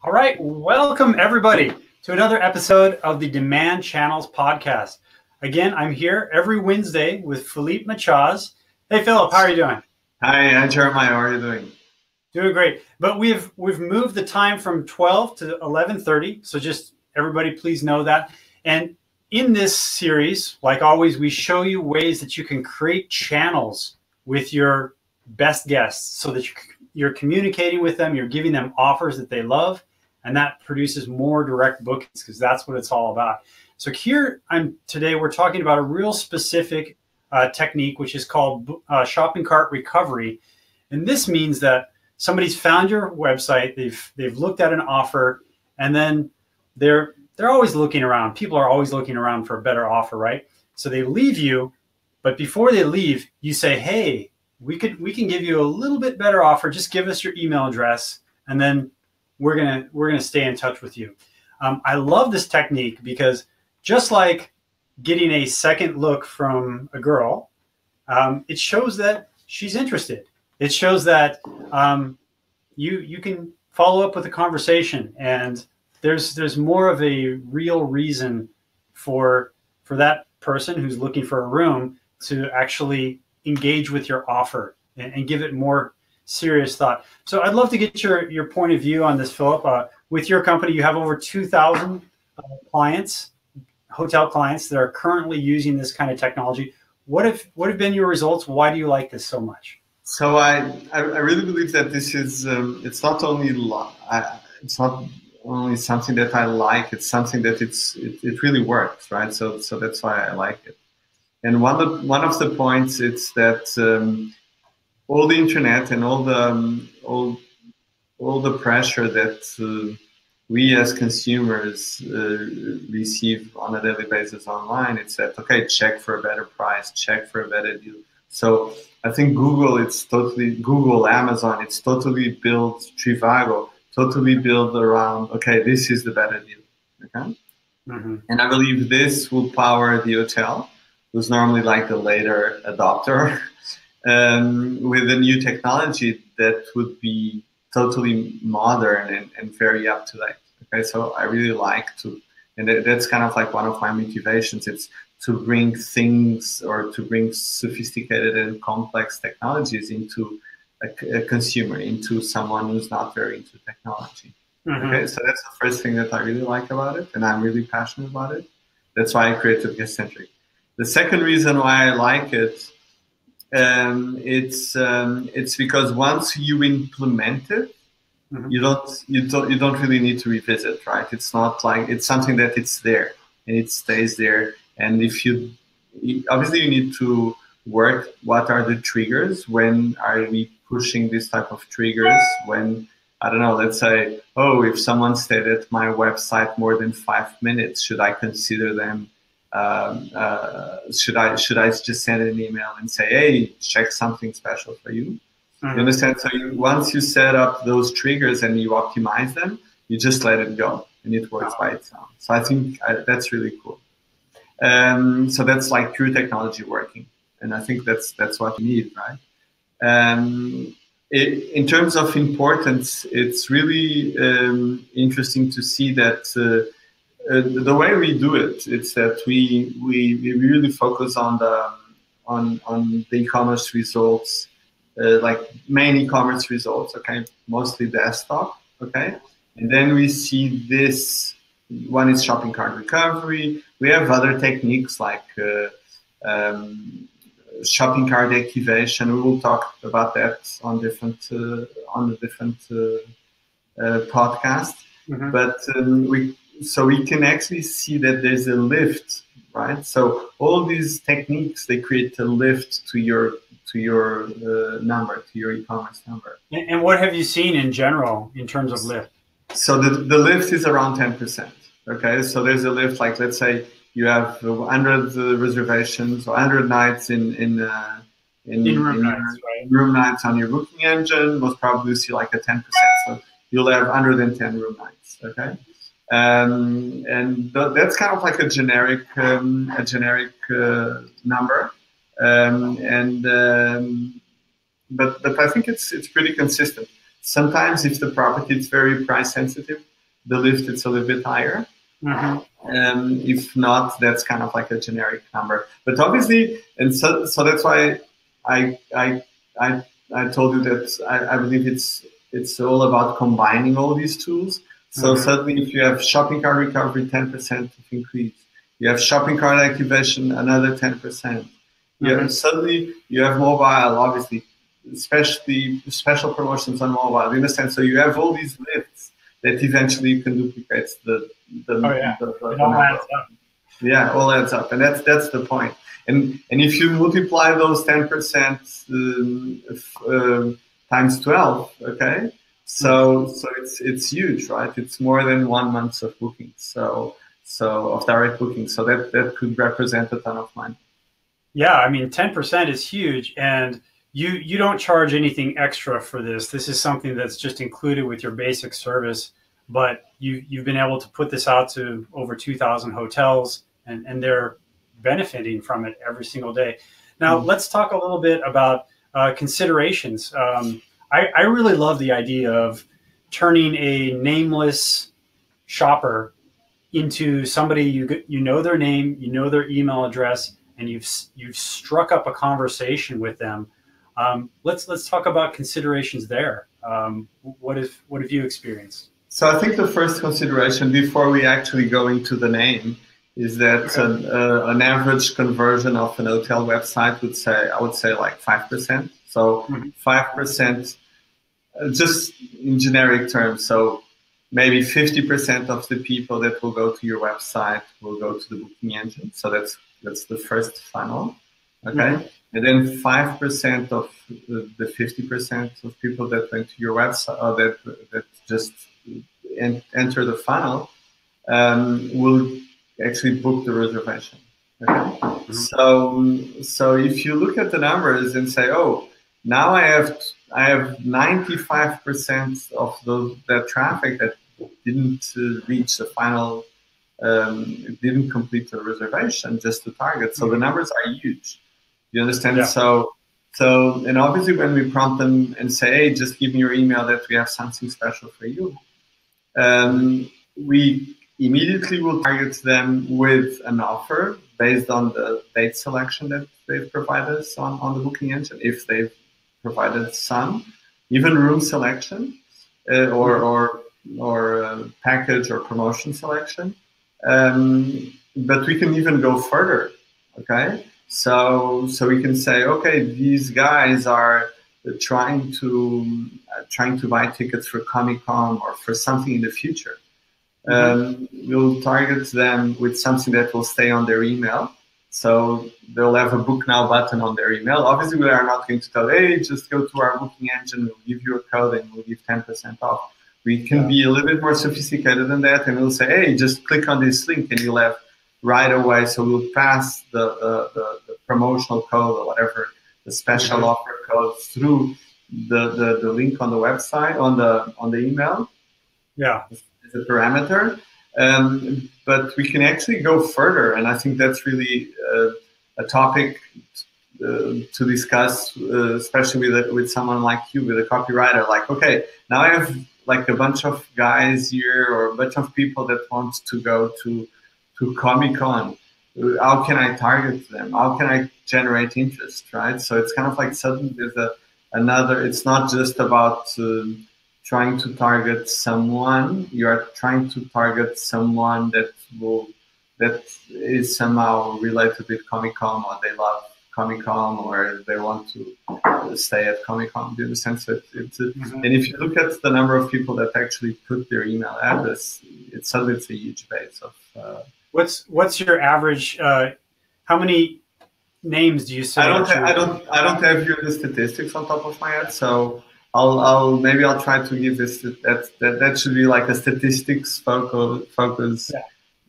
All right, welcome everybody to another episode of the Demand Channels podcast. Again, I'm here every Wednesday with Filipe Machaz. Hey, Philip, how are you doing? Hi, Jeremiah. How are you doing? Doing great. But we've moved the time from 12 to 11:30, so just everybody please know that. And in this series, like always, we show you ways that you can create channels with your best guests so that you're communicating with them, you're giving them offers that they love, and that produces more direct bookings because that's what it's all about. So here today we're talking about a real specific technique, which is called shopping cart recovery. And this means that somebody's found your website, they've looked at an offer, and then they're always looking around. People are always looking around for a better offer, right? So they leave you, but before they leave, you say, hey, we can give you a little bit better offer. Just give us your email address, and then we're gonna stay in touch with you. I love this technique because just like getting a second look from a girl, it shows that she's interested. It shows that you can follow up with a conversation, and there's more of a real reason for that person who's looking for a room to actually engage with your offer and give it more serious thought. So I'd love to get your point of view on this, Philip. With your company, you have over 2,000 clients, hotel clients that are currently using this kind of technology. What have been your results? Why do you like this so much? So I really believe that this is it's not only something that I like. It's something that it really works, right? So that's why I like it. And one of the points is that all the internet and all the pressure that we as consumers receive on a daily basis online. It's that, okay, check for a better price, check for a better deal. So I think Google, Amazon, it's totally built, Trivago, totally built around, okay, this is the better deal. Okay. Mm-hmm. And I believe this will power the hotel, who's normally like the later adopter, with a new technology that would be totally modern and very up to date. Okay, so I really like to, and that's kind of like one of my motivations. It's to bring things or to bring sophisticated and complex technologies into a consumer, into someone who's not very into technology. Mm-hmm. Okay, so that's the first thing that I really like about it, and I'm really passionate about it. That's why I created Guest-Centric. The second reason why I like it, it's because once you implement it, mm-hmm. you don't really need to revisit, right? It's not like it's something that it's there and it stays there. And if obviously you need to work, what are the triggers? When are we pushing this type of triggers? When, I don't know, let's say, oh, if someone stayed at my website more than 5 minutes, should I consider them? Should I just send an email and say, hey, check something special for you? Mm-hmm. You understand? So once you set up those triggers and you optimize them, you just let it go and it works by itself. So I think that's really cool. So that's like pure technology working, and I think that's what you need, right? In terms of importance, it's really interesting to see that the way we do it, it's that we really focus on the e-commerce results, like main e-commerce results, okay, mostly desktop, okay, and then we see this. One is shopping cart recovery. We have other techniques like shopping cart activation. We will talk about that on the different podcast. Mm-hmm. But we can actually see that there's a lift, right? So all these techniques, they create a lift to your number, to your e-commerce number. And what have you seen in general in terms of lift? So the lift is around 10%. Okay, so there's a lift, like let's say you have 100 reservations or 100 nights in room nights on your booking engine. Most probably you see like a 10%. So you'll have 110 room nights. Okay, and that's kind of like a generic number. But I think it's pretty consistent. Sometimes if the property is very price sensitive, the lift, it's a little bit higher. Mm-hmm. If not, that's kind of like a generic number. But obviously, and so that's why I I I, I told you that I believe it's all about combining all these tools. So Mm-hmm. suddenly, if you have shopping cart recovery, 10% of increase. You have shopping cart activation, another 10%. Mm-hmm. Suddenly you have mobile, obviously, especially special promotions on mobile. You understand? So you have all these lifts that eventually you can duplicate Oh yeah, the it all number. adds up. Yeah, all adds up, and that's the point. And if you multiply those 10% times 12, okay, so it's huge, right? It's more than 1 month of bookings, so of direct bookings. So that could represent a ton of money. Yeah, I mean, 10% is huge, and you don't charge anything extra for this. This is something that's just included with your basic service, but you've been able to put this out to over 2,000 hotels, and they're benefiting from it every single day. Now, let's talk a little bit about considerations. I really love the idea of turning a nameless shopper into somebody you know their name, you know their email address, and you've struck up a conversation with them. Let's talk about considerations there. What have you experienced? So I think the first consideration before we actually go into the name is that an average conversion of an hotel website I would say like 5%. So 5%, just in generic terms. So maybe 50% of the people that will go to your website will go to the booking engine. So that's the first funnel, okay? And then 5% of the 50% of people that went to your website or that just enter the funnel will actually book the reservation. Okay? So if you look at the numbers and say, oh, now I have 95% of that traffic that didn't reach the final, didn't complete the reservation, just the target. So the numbers are huge. You understand? Yeah. So and obviously when we prompt them and say, hey, just give me your email that we have something special for you, we immediately will target them with an offer based on the date selection that they've provided us on the booking engine, if they've provided some, even room selection or package or promotion selection. But we can even go further, okay? So we can say, okay, these guys are trying to buy tickets for Comic-Con or for something in the future. We'll target them with something that will stay on their email. So they'll have a book now button on their email. Obviously, we are not going to tell, hey, just go to our booking engine, we'll give you a code and we'll give 10% off. We can be a little bit more sophisticated than that, and we'll say, hey, just click on this link and you'll have right away. So we'll pass the promotional code or whatever, the special offer code through the link on the website, on the email. Yeah. As a parameter. But we can actually go further, and I think that's really a topic to discuss, especially with someone like you, with a copywriter. Like, okay, now I have like a bunch of guys here or a bunch of people that want to go to Comic-Con. How can I target them? How can I generate interest, right? So it's kind of like suddenly there's it's not just about trying to target someone. You are trying to target someone that is somehow related with Comic-Con, or they love Comic-Con, or they want to stay at Comic-Con. Do you understand? So and if you look at the number of people that actually put their email address, it's a huge base of. What's your average? How many names do you say? I don't have here the statistics on top of my head, so I'll try to give this. That should be like a statistics focus. Yeah.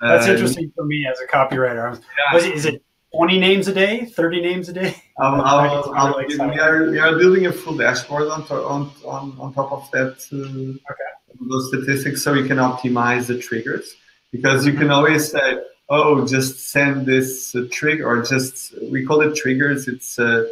That's interesting for me as a copywriter. Is it 20 names a day, 30 names a day? We are building a full dashboard on top of that. Those statistics, so we can optimize the triggers, because you can always say, oh, just send this trigger, or just, we call it triggers. It's the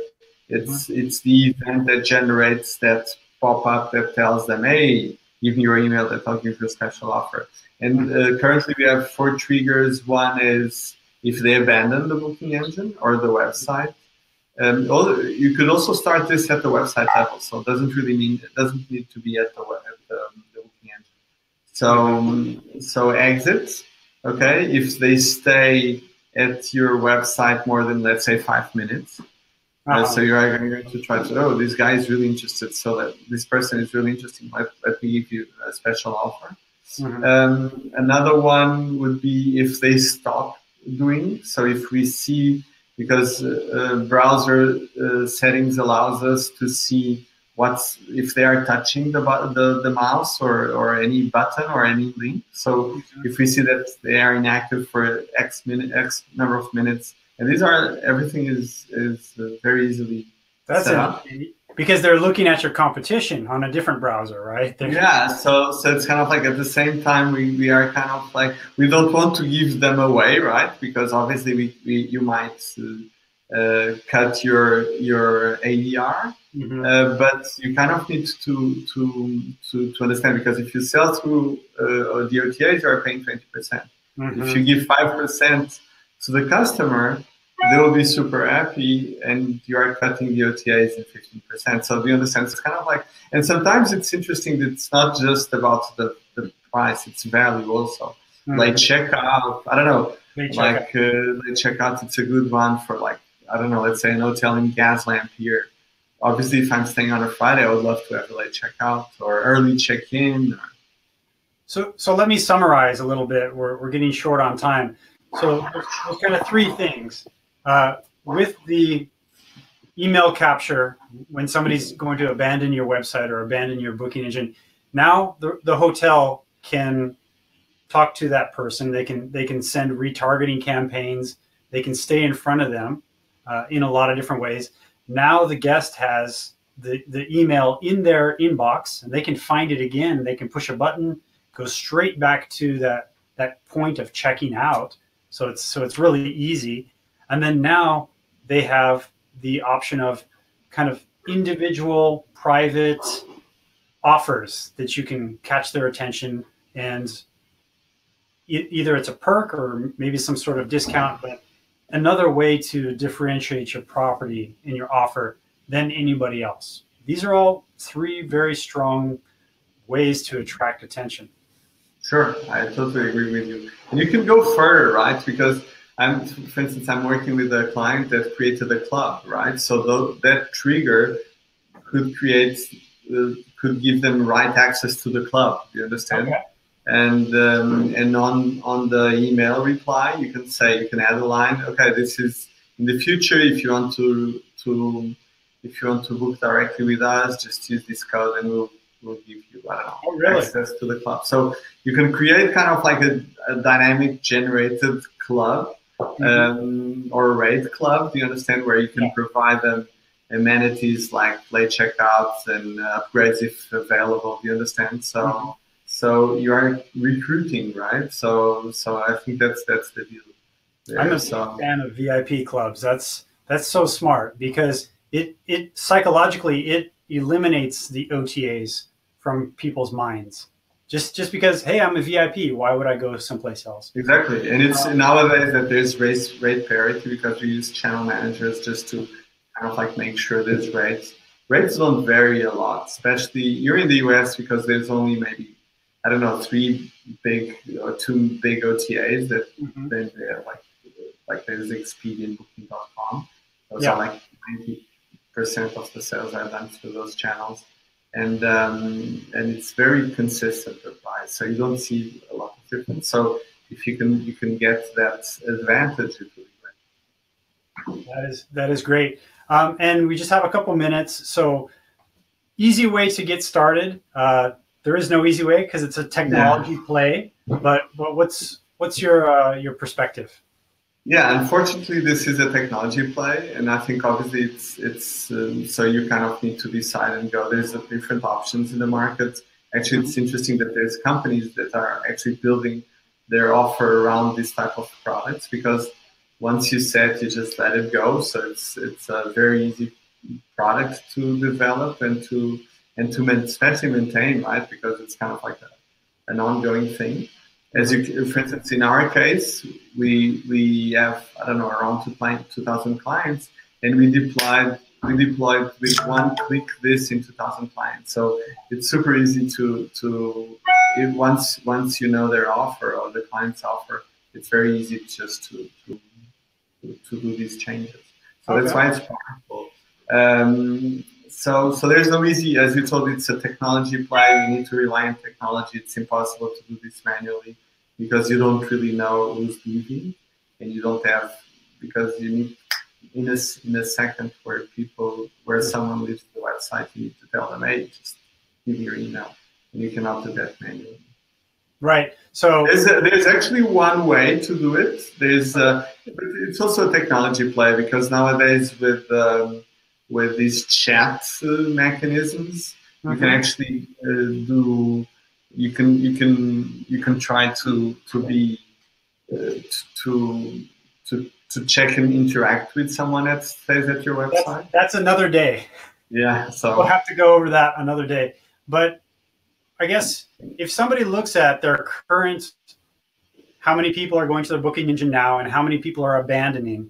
event that generates that pop-up that tells them, hey, give me your email that I'll give you a special offer. And currently we have 4 triggers. One is if they abandon the booking engine or the website. You could also start this at the website level, so it doesn't need to be at the booking engine. So exit, okay, if they stay at your website more than, let's say, 5 minutes. So you're going to try to, oh, this guy is really interested, so that this person is really interesting. Let me give you a special offer. Another one would be if they stop doing. So if we see, because browser settings allows us to see if they are touching the mouse or any button or any link. So if we see that they are inactive for X number of minutes, and everything is very easily set up. Because they're looking at your competition on a different browser, right? Yeah, so it's kind of like at the same time we are kind of like, we don't want to give them away, right? Because obviously you might cut your ADR, but you kind of need to understand, because if you sell through the OTAs, you are paying 20%. If you give 5% to the customer, they will be super happy, and you are cutting the OTAs in 15%. So do you understand? It's kind of like, and sometimes it's interesting that it's not just about the price, it's value also. Like checkout, I don't know, late checkout, it's a good one for, like, I don't know, let's say an hotel in Gaslamp here. Obviously, if I'm staying on a Friday, I would love to have a late checkout or early check-in. So let me summarize a little bit. We're getting short on time. So there's kind of 3 things. With the email capture, when somebody's going to abandon your website or abandon your booking engine, now the hotel can talk to that person. They can send retargeting campaigns. They can stay in front of them in a lot of different ways. Now the guest has the email in their inbox, and they can find it again. They can push a button, go straight back to that point of checking out. So it's really easy. And then now they have the option of kind of individual private offers that you can catch their attention, and either it's a perk or maybe some sort of discount, but another way to differentiate your property and your offer than anybody else. These are all 3 very strong ways to attract attention. Sure, I totally agree with you. And you can go further, right? Because for instance, I'm working with a client that created a club, right? So that trigger could give them right access to the club. Do you understand? Okay. And on the email reply, you can add a line. Okay, this is in the future. If you want to book directly with us, just use this code, and we'll give you, I don't know, access to the club. So you can create kind of like a dynamic generated club. Or a rate club, do you understand, where you can provide them amenities like late checkouts and upgrades if available, do you understand? So you are recruiting, right? So I think that's the deal there. I'm a fan of VIP clubs. That's so smart, because it psychologically it eliminates the OTAs from people's minds. Just because, hey, I'm a VIP, why would I go someplace else? Exactly, and it's nowadays that there's rate parity, because we use channel managers just to kind of like make sure there's rates. Rates don't vary a lot, especially you're in the US, because there's only maybe, I don't know, 3 big or 2 big OTAs that then they're like there's Expedia and Booking.com. Those are like 90% of the sales are done through those channels. And it's very consistent, the price, so you don't see a lot of difference. So if you can get that advantage, it will be great. That is great. And we just have a couple minutes, so easy way to get started. There is no easy way, because it's a technology play. But what's your perspective? Yeah, unfortunately, this is a technology play, and I think obviously it's so you kind of need to decide and go. There's different options in the market. Actually, it's interesting that there's companies that are actually building their offer around this type of products, because once you set, you just let it go. So it's a very easy product to develop and to and to especially maintain, right? Because it's kind of like an ongoing thing. As you, for instance, in our case, we have, I don't know, around 2,000 clients, and we deployed with one click this in 2,000 clients. So it's super easy once you know their offer or the client's offer, it's very easy just to do these changes. So that's why it's powerful. So there's no easy, as you told, it's a technology play. You need to rely on technology. It's impossible to do this manually because you don't really know who's leaving, and you don't have, because you need in a second where someone leaves the website, you need to tell them, hey, just give me your email, and you cannot do that manually. Right. So there's actually one way to do it. It's also a technology play, because nowadays with these chat mechanisms, you can actually you can try to be to check and interact with someone that stays at your website. That's another day. Yeah. So we'll have to go over that another day. But I guess if somebody looks at their current, how many people are going to their booking engine now and how many people are abandoning,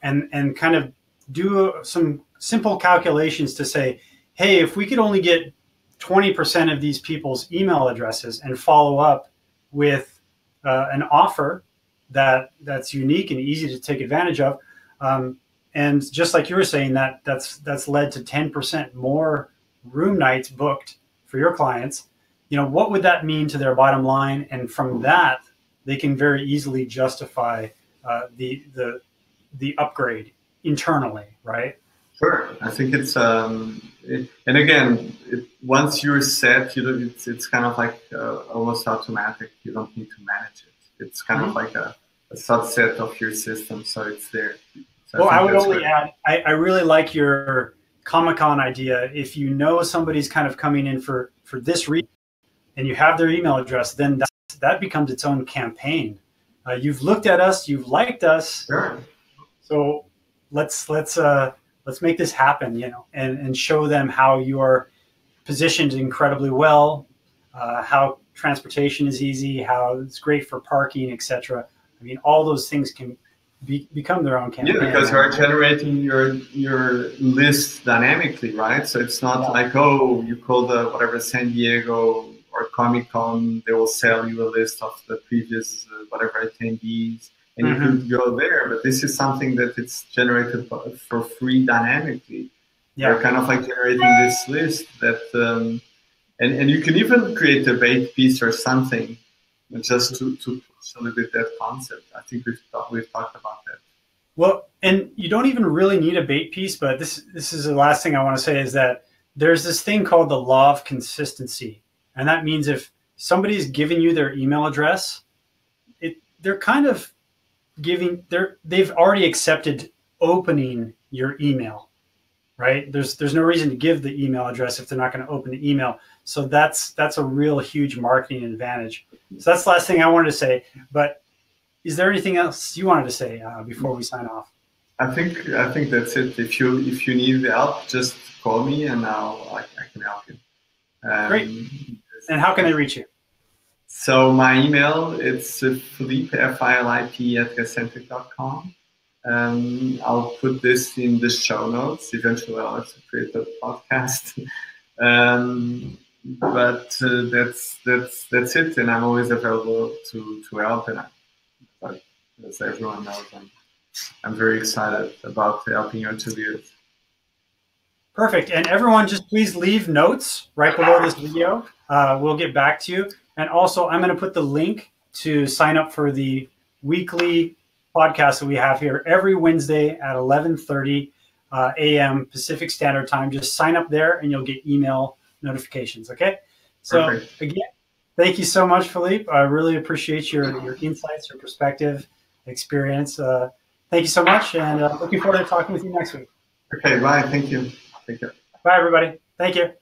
and kind of do some simple calculations to say, hey, if we could only get 20% of these people's email addresses and follow up with an offer that's unique and easy to take advantage of, and just like you were saying, that's led to 10% more room nights booked for your clients. What would that mean to their bottom line? And from that, they can very easily justify the upgrade internally, right? Sure. I think it's and again, once you're set, it's kind of like almost automatic. You don't need to manage it. It's kind of like a subset of your system, so it's there. So I would only add, I really like your Comic-Con idea. If you know somebody's kind of coming in for this reason, and you have their email address, then that becomes its own campaign. You've looked at us, you've liked us, sure. So let's make this happen, and show them how you are positioned incredibly well, how transportation is easy, how it's great for parking, etc. I mean, all those things can become their own campaign. Yeah, because you're generating your list dynamically, right? So it's not like, oh, you call the San Diego or Comic-Con, they will sell you a list of the previous attendees, and you could go there. But this is something that it's generated for free dynamically. Yeah. You're kind of like generating this list that, and you can even create a bait piece or something just to push a little bit that concept. I think we've talked about that. Well, and you don't even really need a bait piece, but this is the last thing I want to say is that there's this thing called the law of consistency. And that means if somebody's giving you their email address, they're kind of they've already accepted opening your email, right? There's no reason to give the email address if they're not going to open the email. So that's a real huge marketing advantage. So that's the last thing I wanted to say. But is there anything else you wanted to say before we sign off? I think that's it. If you need help, just call me and I can help you. Great. And how can they reach you? So my email, it's Filipe, F-I-L-I-P @gacentric.com. I'll put this in the show notes. Eventually I'll have to create a podcast. But that's it. And I'm always available to help. And as everyone knows, I'm very excited about helping your interviewers. Perfect. And everyone, just please leave notes right below this video. We'll get back to you. And also, I'm going to put the link to sign up for the weekly podcast that we have here every Wednesday at 11:30 a.m. Pacific Standard Time. Just sign up there and you'll get email notifications. Okay. So Perfect. Again, thank you so much, Filipe. I really appreciate your insights, your perspective, experience. Thank you so much. And looking forward to talking with you next week. Okay. Bye. Thank you. Take care. Bye, everybody. Thank you.